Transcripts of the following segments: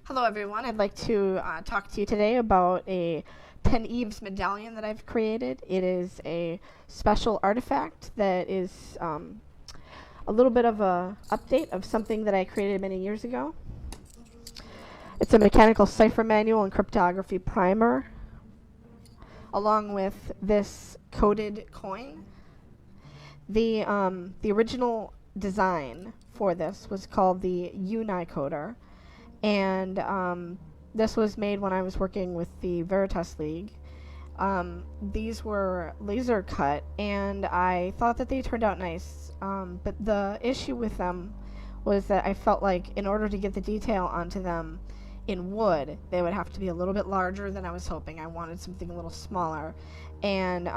Hello everyone, I'd like to talk to you today about a Ten Eves Medallion that I've created. It is a special artifact that is a little bit of a update of something that I created many years ago. It's a mechanical cipher manual and cryptography primer, along with this coded coin. The original design for this was called the Unicoder, and this was made when I was working with the Veritas League. These were laser cut, and I thought that they turned out nice, but the issue with them was that I felt like in order to get the detail onto them in wood, they would have to be a little bit larger than I was hoping. I wanted something a little smaller, and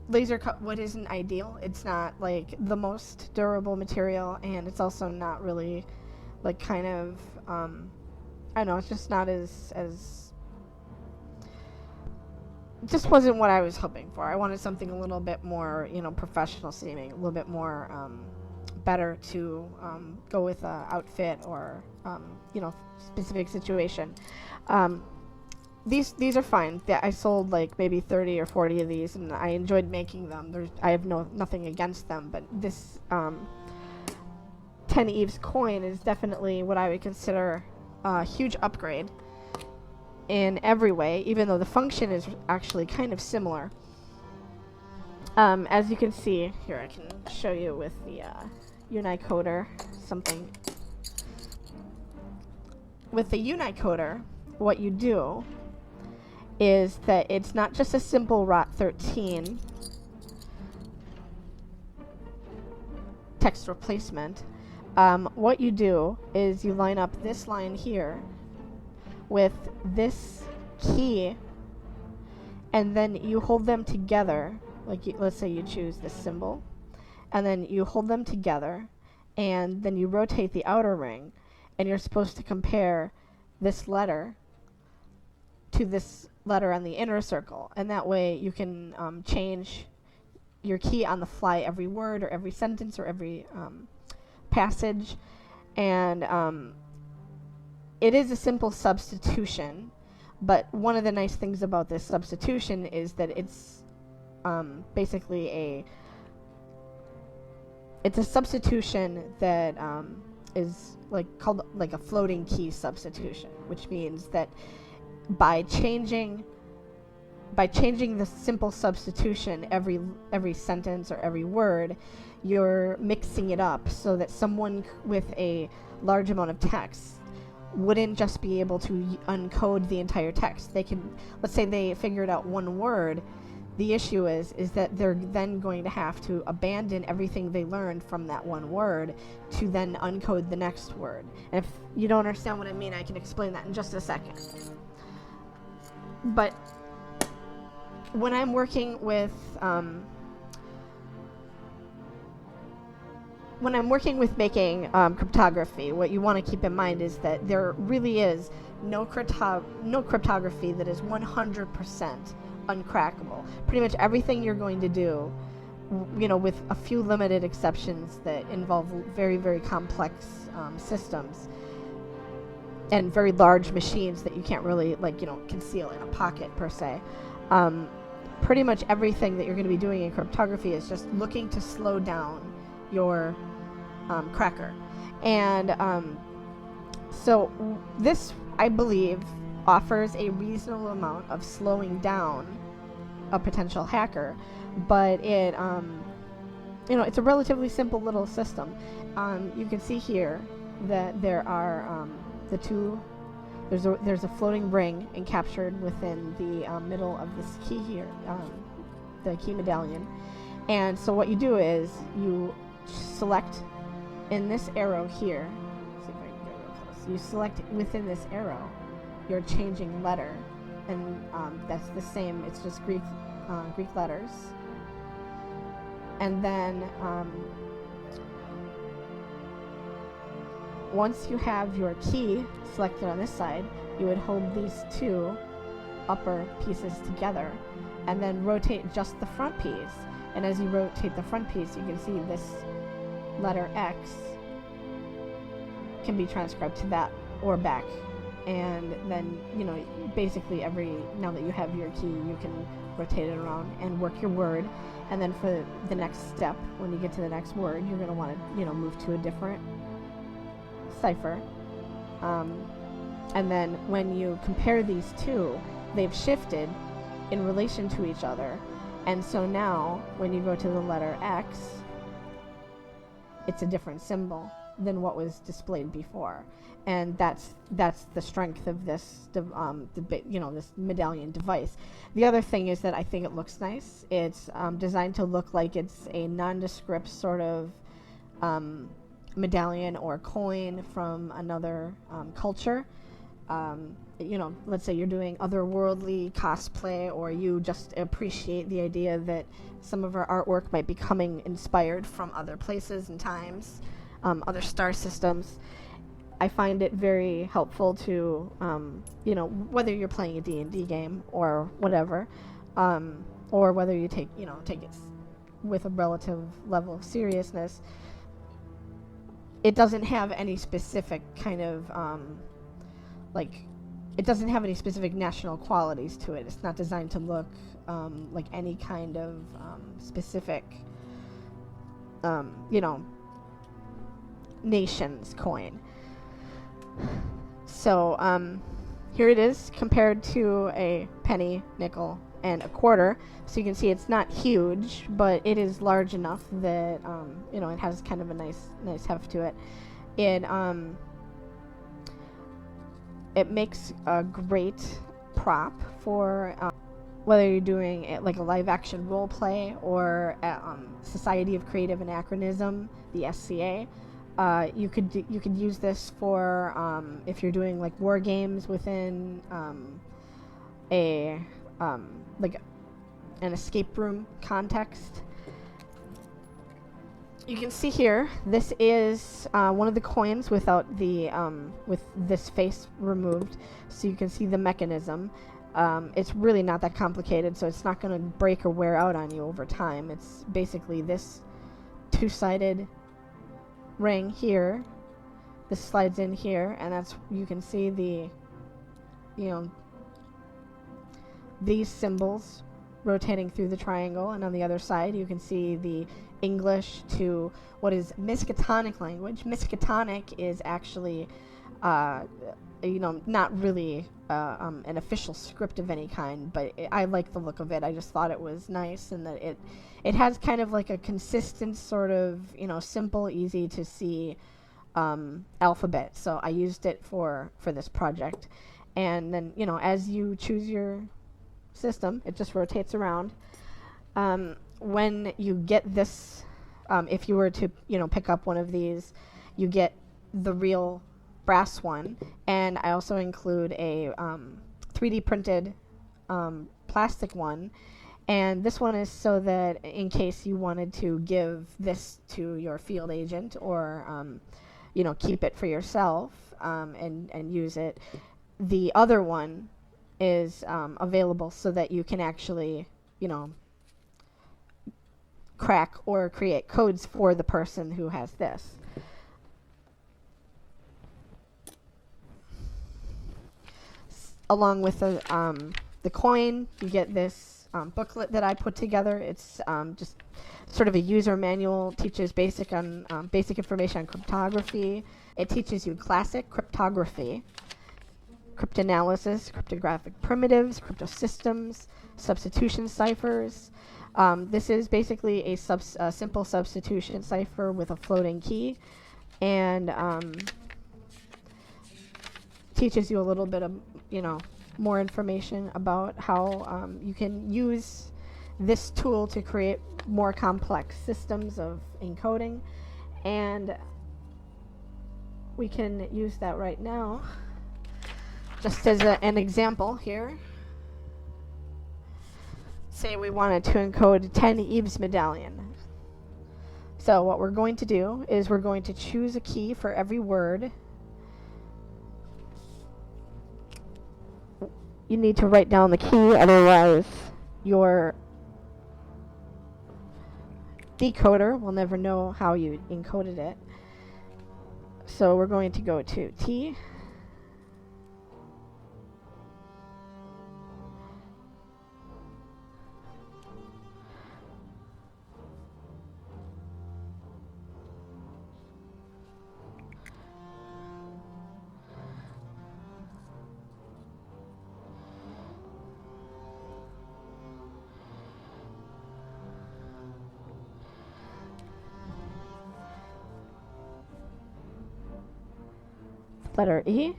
laser cut wood isn't ideal. It's not like the most durable material, and it's also not really like kind of I don't know, it's just not as it just wasn't what I was hoping for. I wanted something a little bit more, professional seeming, a little bit more better to go with a outfit or specific situation. These are fine. I sold like maybe 30 or 40 of these, and I enjoyed making them. I have nothing against them, but this Ten Eves coin is definitely what I would consider a huge upgrade in every way, even though the function is actually kind of similar. As you can see here, I can show you with the Unicoder something. With the Unicoder, what you do is that it's not just a simple Rot 13 text replacement. What you do is you line up this line here with this key, and then you hold them together. Let's say you choose this symbol, and then you hold them together, and then you rotate the outer ring, and you're supposed to compare this letter to this letter on the inner circle, and that way you can change your key on the fly every word or every sentence or every passage. And it is a simple substitution, but one of the nice things about this substitution is that it's basically it's a substitution that is called a floating key substitution, which means that by changing the simple substitution every sentence or every word, you're mixing it up so that someone with a large amount of text wouldn't just be able to uncode the entire text. They can, let's say they figured out one word. The issue is that they're then going to have to abandon everything they learned from that one word to then uncode the next word. And if you don't understand what I mean, I can explain that in just a second. But when I'm working with making cryptography, what you want to keep in mind is that there really is no cryptography that is 100% uncrackable. Pretty much everything you're going to do, with a few limited exceptions that involve very, very complex systems and very large machines that you can't really conceal in a pocket per se. Pretty much everything that you're going to be doing in cryptography is just looking to slow down your cracker. And so this, I believe, offers a reasonable amount of slowing down a potential hacker, but it it's a relatively simple little system. You can see here that there are there's a floating ring encaptured within the middle of this key here, the key medallion. And so what you do is you select in this arrow here. Let's see if I can get real close. You select within this arrow your changing letter, and that's the same. It's just Greek letters. And then once you have your key selected on this side, you would hold these two upper pieces together and then rotate just the front piece. And as you rotate the front piece, you can see this letter X can be transcribed to that or back. And then, basically now that you have your key, you can rotate it around and work your word. And then for the next step, when you get to the next word, you're going to want to, move to a different cipher. And then when you compare these two, they've shifted in relation to each other. And so now, when you go to the letter X, it's a different symbol than what was displayed before. And that's the strength of this, this medallion device. The other thing is that I think it looks nice. It's designed to look like it's a nondescript sort of medallion or coin from another culture. Let's say you're doing otherworldly cosplay, or you just appreciate the idea that some of our artwork might be coming inspired from other places and times, other star systems. I find it very helpful to, whether you're playing a D&D game or whatever, or whether you take it with a relative level of seriousness. It doesn't have any specific kind of, it doesn't have any specific national qualities to it. It's not designed to look like any kind of specific, nation's coin. So here it is compared to a penny, nickel, and a quarter. So you can see it's not huge, but it is large enough that it has kind of a nice heft to it. It makes a great prop for whether you're doing it like a live action role play or Society of Creative Anachronism, the SCA. You could use this for if you're doing like war games within an escape room context. You can see here, this is one of the coins without the with this face removed, so you can see the mechanism. It's really not that complicated, so it's not going to break or wear out on you over time. It's basically this two-sided ring here. This slides in here, and that's, you can see the, these symbols rotating through the triangle, and on the other side you can see the English to what is Miskatonic language. Miskatonic is actually not really an official script of any kind, but I like the look of it. I just thought it was nice, and that it has kind of like a consistent sort of, simple, easy to see alphabet. So I used it for this project. And then, as you choose your system, it just rotates around. When you get this, if you were to, pick up one of these, you get the real brass one, and I also include a 3D printed plastic one. And this one is so that in case you wanted to give this to your field agent, or keep it for yourself and use it. The other one is available so that you can actually, crack or create codes for the person who has this. Along with the coin, you get this booklet that I put together. It's just sort of a user manual, teaches basic information on cryptography. It teaches you classic cryptography, cryptanalysis, cryptographic primitives, cryptosystems, substitution ciphers. This is basically a simple substitution cipher with a floating key, and teaches you a little bit of, more information about how you can use this tool to create more complex systems of encoding. And we can use that right now just as an example here. Say we wanted to encode Ten Eves Medallion. So what we're going to do is we're going to choose a key for every word. You need to write down the key, otherwise your decoder will never know how you encoded it. So we're going to go to T. Letter E.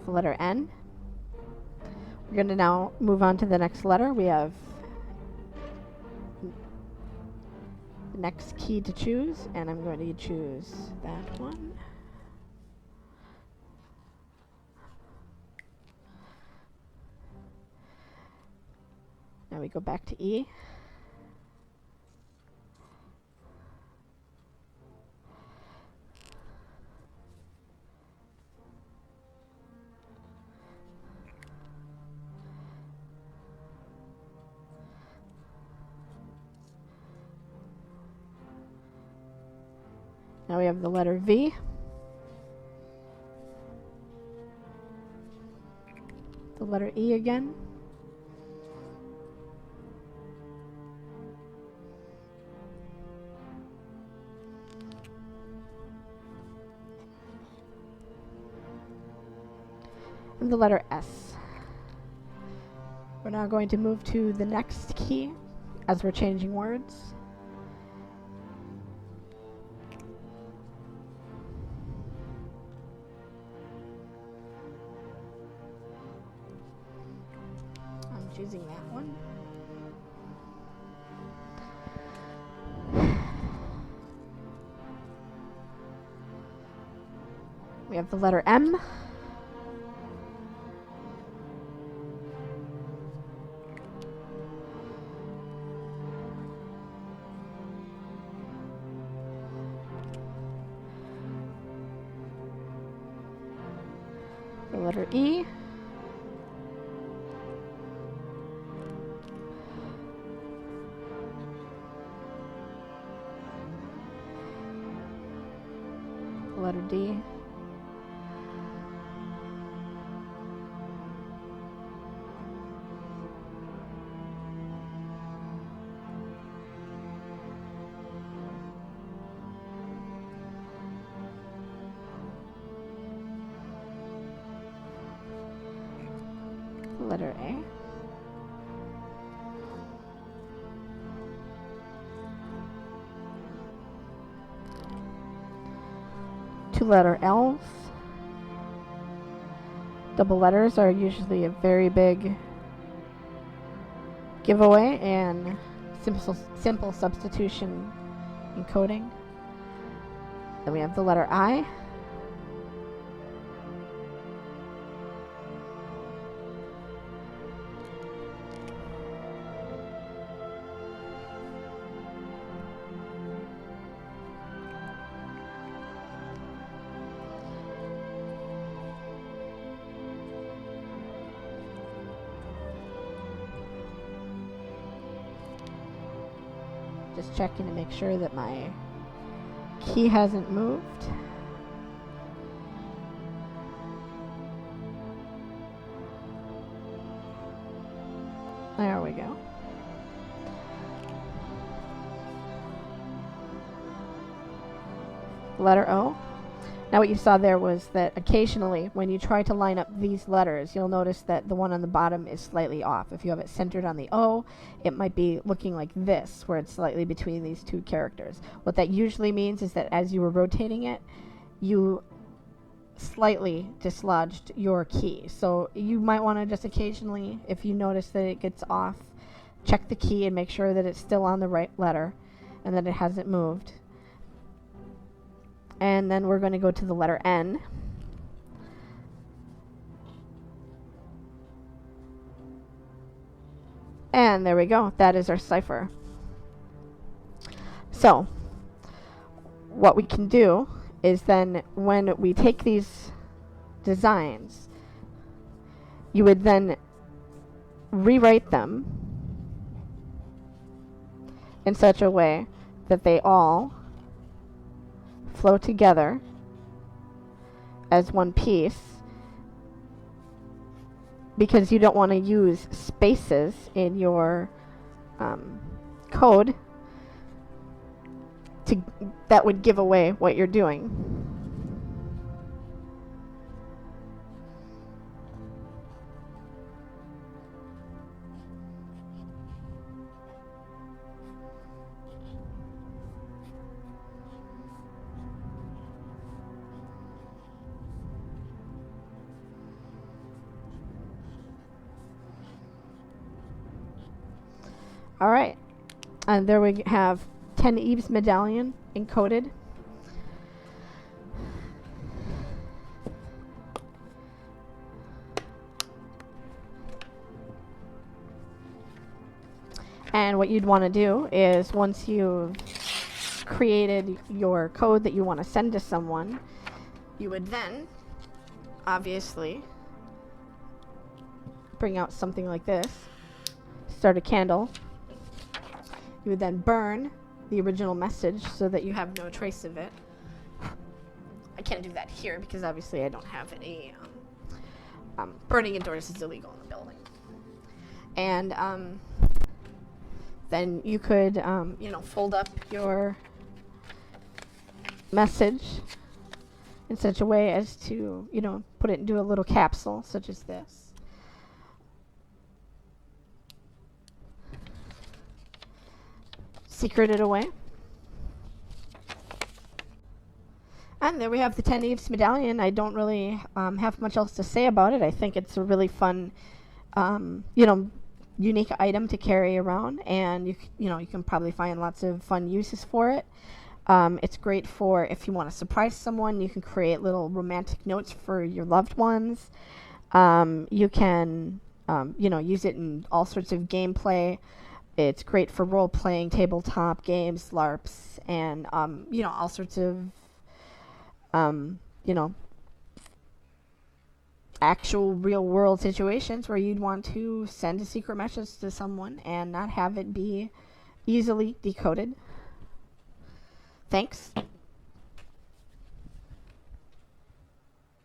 The letter N. We're going to now move on to the next letter. We have the next key to choose, and I'm going to choose that one. Now we go back to E. Now we have the letter V. The letter E again. And the letter S. We're now going to move to the next key as we're changing words. I'm choosing that one. We have the letter M. The letter E. The letter D. Letter A. Two letter L's. Double letters are usually a very big giveaway and simple substitution in coding. Then we have the letter I. Just checking to make sure that my key hasn't moved. There we go. Letter O. Now what you saw there was that occasionally when you try to line up these letters, you'll notice that the one on the bottom is slightly off. If you have it centered on the O, it might be looking like this, where it's slightly between these two characters. What that usually means is that as you were rotating it, you slightly dislodged your key. So you might want to just occasionally, if you notice that it gets off, check the key and make sure that it's still on the right letter and that it hasn't moved. And then we're going to go to the letter N. And there we go. That is our cipher. So what we can do is then when we take these designs, you would then rewrite them in such a way that they all flow together as one piece, because you don't want to use spaces in your code that would give away what you're doing. Alright, and there we have Ten Eves Medallion encoded. And what you'd want to do is, once you've created your code that you want to send to someone, you would then obviously bring out something like this, start a candle. You would then burn the original message so that you have no trace of it. I can't do that here because obviously I don't have any burning indoors is illegal in the building. And then you could fold up your message in such a way as to put it into a little capsule such as this. Secret it away. And there we have the Ten Eves Medallion. I don't really have much else to say about it. I think it's a really fun, unique item to carry around, and you can probably find lots of fun uses for it. It's great for if you want to surprise someone. You can create little romantic notes for your loved ones. You can, use it in all sorts of gameplay. It's great for role-playing, tabletop games, LARPs, and, all sorts of, actual real-world situations where you'd want to send a secret message to someone and not have it be easily decoded. Thanks.